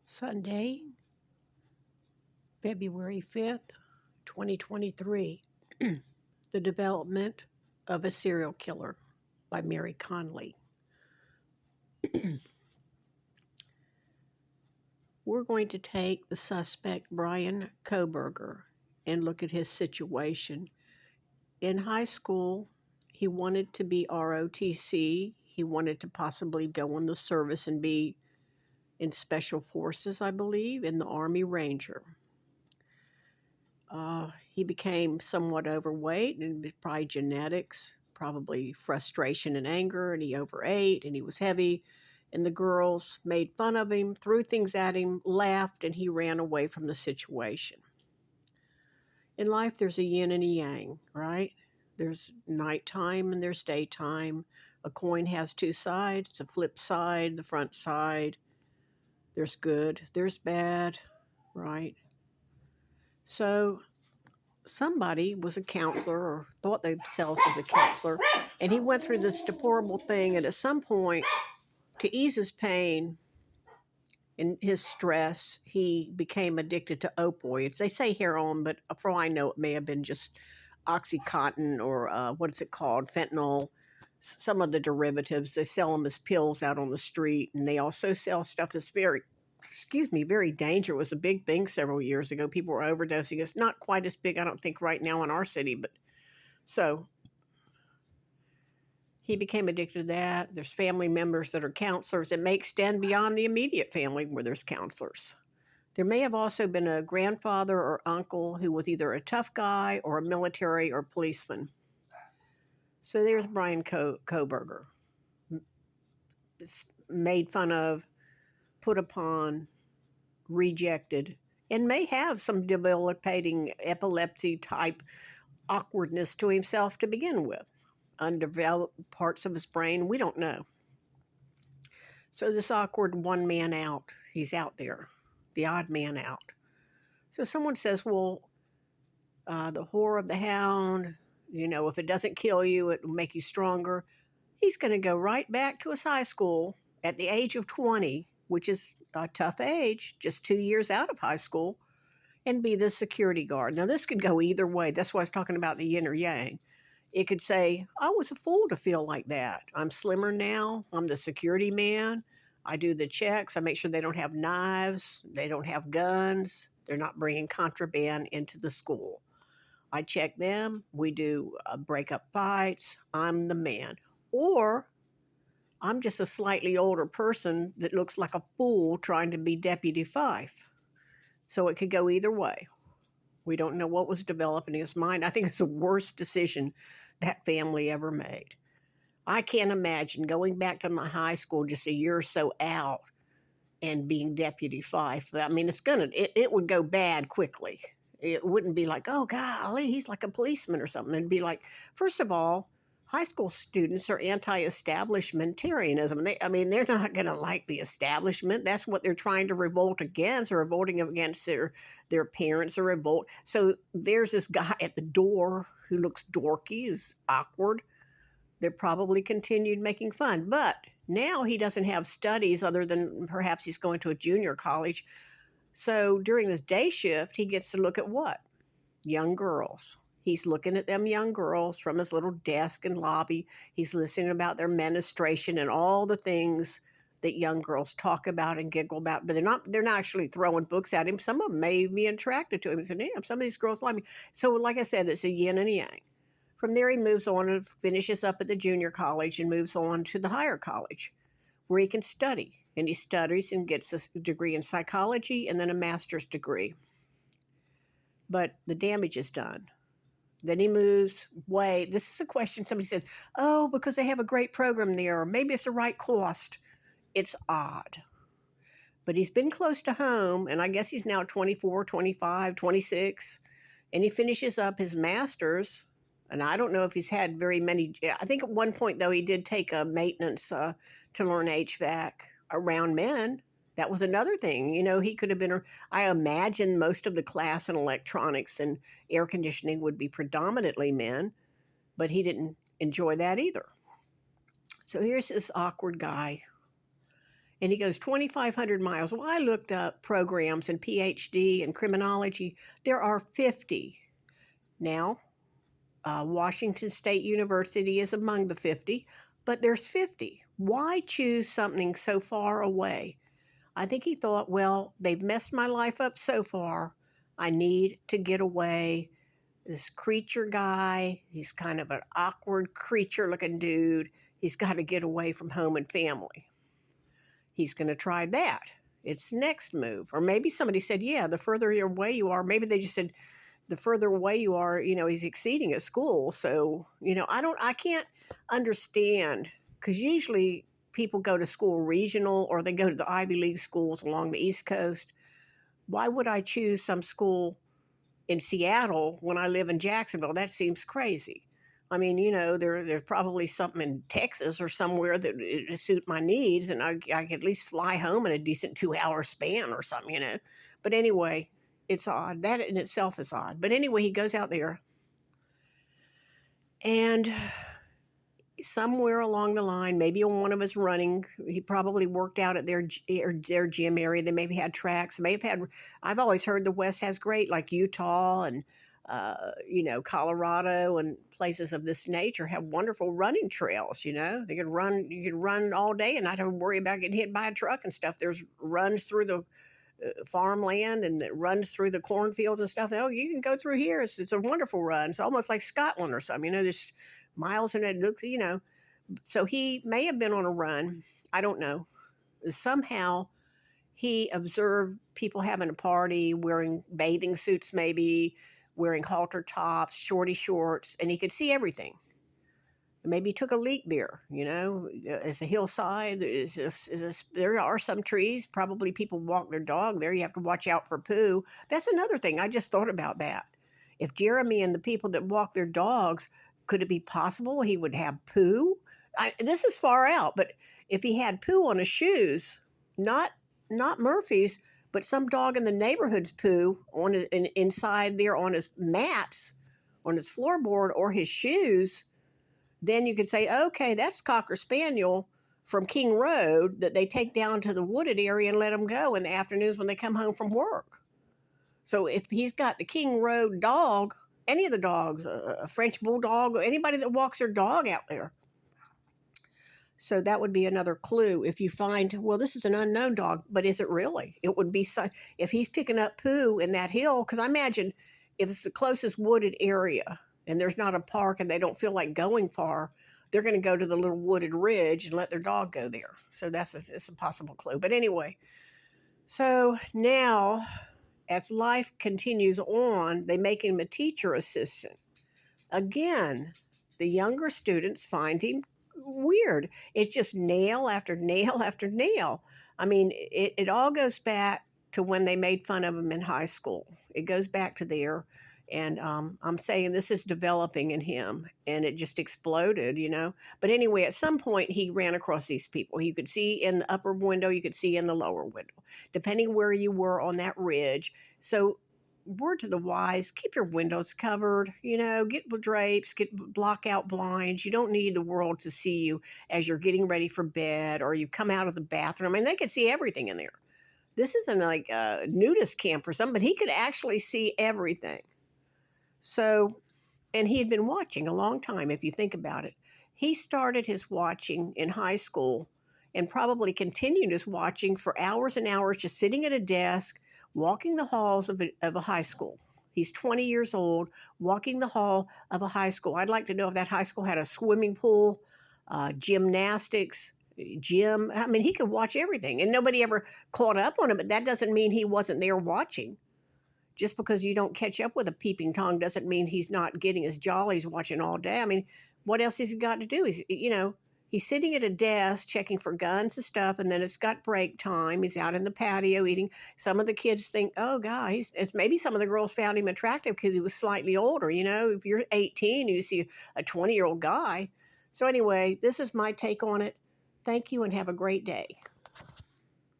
Sunday, February 5th, 2023. The Development of a Serial Killer by Mary Conley. We're going to take the suspect, Bryan Kohberger, and look at his situation. In high school, he wanted to be ROTC. He wanted to possibly go in the service and be in Special Forces, I believe, in the Army Ranger. He became somewhat overweight, and probably genetics, probably frustration and anger, and he overate, and he was heavy, and the girls made fun of him, threw things at him, laughed, and he ran away from the situation. In life, there's a yin and a yang, right? There's nighttime and there's daytime. A coin has two sides, the flip side, the front side. There's good, there's bad, right? So somebody was a counselor or thought themselves as a counselor, and he went through this deplorable thing. And at some point, to ease his pain and his stress, he became addicted to opioids. They say heroin, but for all I know, it may have been just Oxycontin or what is it called? Fentanyl. Some of the derivatives, they sell them as pills out on the street, and they also sell stuff that's very dangerous. It was a big thing several years ago. People were overdosing. It's not quite as big, I don't think, right now in our city, but so he became addicted to that. There's family members that are counselors. It may extend beyond the immediate family where there's counselors. There may have also been a grandfather or uncle who was either a tough guy or a military or policeman. So there's Bryan Kohberger. Made fun of, put upon, rejected, and may have some debilitating epilepsy type awkwardness to himself to begin with. Undeveloped parts of his brain, we don't know. So this awkward one man out, he's out there, the odd man out. So someone says, well, the whore of the hound, if it doesn't kill you, it will make you stronger. He's going to go right back to his high school at the age of 20, which is a tough age, just 2 years out of high school, and be the security guard. Now, this could go either way. That's why I was talking about the yin or yang. It could say, I was a fool to feel like that. I'm slimmer now. I'm the security man. I do the checks. I make sure they don't have knives. They don't have guns. They're not bringing contraband into the school. I check them. We do break up fights. I'm the man. Or I'm just a slightly older person that looks like a fool trying to be Deputy Fife. So it could go either way. We don't know what was developing in his mind. I think it's the worst decision that family ever made. I can't imagine going back to my high school just a year or so out and being Deputy Fife. I mean, it would go bad quickly. It wouldn't be like, oh, golly, he's like a policeman or something. It'd be like, first of all, high school students are anti-establishmentarianism. They're not going to like the establishment. That's what they're trying to revolt against. They're revolting against their parents or revolt. So there's this guy at the door who looks dorky, is awkward. They probably continued making fun. But now he doesn't have studies other than perhaps he's going to a junior college. So during this day shift, he gets to look at what? Young girls. He's looking at them young girls from his little desk and lobby. He's listening about their menstruation and all the things that young girls talk about and giggle about, but they're not actually throwing books at him. Some of them may be attracted to him and say, damn, some of these girls like me. So like I said, it's a yin and a yang. From there, he moves on and finishes up at the junior college and moves on to the higher college where he can study. And he studies and gets a degree in psychology and then a master's degree. But the damage is done. Then he moves way. This is a question somebody says, oh, because they have a great program there, or maybe it's the right cost. It's odd. But he's been close to home, and I guess he's now 24, 25, 26, and he finishes up his master's. And I don't know if he's had very many. I think at one point, though, he did take a maintenance to learn HVAC around men. That was another thing. He could have been, I imagine most of the class in electronics and air conditioning would be predominantly men, but he didn't enjoy that either. So here's this awkward guy. And he goes 2,500 miles. Well, I looked up programs and PhD and criminology. There are 50. Now, Washington State University is among the 50, but there's 50. Why choose something so far away? I think he thought, well, they've messed my life up so far. I need to get away. This creature guy, he's kind of an awkward creature looking dude. He's got to get away from home and family. He's going to try that. It's next move. Or maybe somebody said, yeah, the further away you are, maybe they just said, the further away you are, he's exceeding at school. So, I can't understand, because usually people go to school regional or they go to the Ivy League schools along the East Coast. Why would I choose some school in Seattle when I live in Jacksonville? That seems crazy. I mean, there's probably something in Texas or somewhere that would suit my needs, and I could at least fly home in a decent 2-hour span or something. But anyway, it's odd. That in itself is odd. But anyway, he goes out there, and somewhere along the line, maybe on one of his running, he probably worked out at their gym area. They maybe had tracks. I've always heard the West has great, like Utah and Colorado and places of this nature have wonderful running trails. You could run all day and not have to worry about getting hit by a truck and stuff. There's runs through the farmland and that runs through the cornfields and stuff. Oh, you can go through here. It's a wonderful run. It's almost like Scotland or something. There's miles in it. Looks, So he may have been on a run. I don't know. Somehow he observed people having a party, wearing bathing suits, maybe wearing halter tops, shorty shorts, and he could see everything. Maybe he took a leak there, It's a hillside. There are some trees. Probably people walk their dog there. You have to watch out for poo. That's another thing. I just thought about that. If Jeremy and the people that walk their dogs, could it be possible he would have poo? This is far out, but if he had poo on his shoes, not Murphy's, but some dog in the neighborhood's poo inside there on his mats, on his floorboard or his shoes, then you could say, okay, that's Cocker Spaniel from King Road that they take down to the wooded area and let them go in the afternoons when they come home from work. So if he's got the King Road dog, any of the dogs, a French bulldog, anybody that walks their dog out there. So that would be another clue. If you find, well, this is an unknown dog, but is it really? It would be, if he's picking up poo in that hill, because I imagine if it's the closest wooded area and there's not a park and they don't feel like going far, they're going to go to the little wooded ridge and let their dog go there. So that's a possible clue. But anyway, so now as life continues on, they make him a teacher assistant. Again, the younger students find him weird. It's just nail after nail after nail. I mean, it all goes back to when they made fun of him in high school. It goes back to there. And I'm saying this is developing in him, and it just exploded, But anyway, at some point, he ran across these people. You could see in the upper window, you could see in the lower window, depending where you were on that ridge. So word to the wise, keep your windows covered, get drapes, block out blinds. You don't need the world to see you as you're getting ready for bed or you come out of the bathroom. And they could see everything in there. This isn't like a nudist camp or something, but he could actually see everything. So, and he had been watching a long time, if you think about it. He started his watching in high school and probably continued his watching for hours and hours, just sitting at a desk, walking the halls of a high school. He's 20 years old, walking the hall of a high school. I'd like to know if that high school had a swimming pool, gymnastics, gym. I mean, he could watch everything, and nobody ever caught up on him, but that doesn't mean he wasn't there watching. Just because you don't catch up with a peeping Tom doesn't mean he's not getting his jollies watching all day. I mean, what else has he got to do? He's sitting at a desk checking for guns and stuff, and then it's got break time. He's out in the patio eating. Some of the kids think, oh, God, maybe some of the girls found him attractive because he was slightly older. If you're 18, you see a 20-year-old guy. So anyway, this is my take on it. Thank you and have a great day.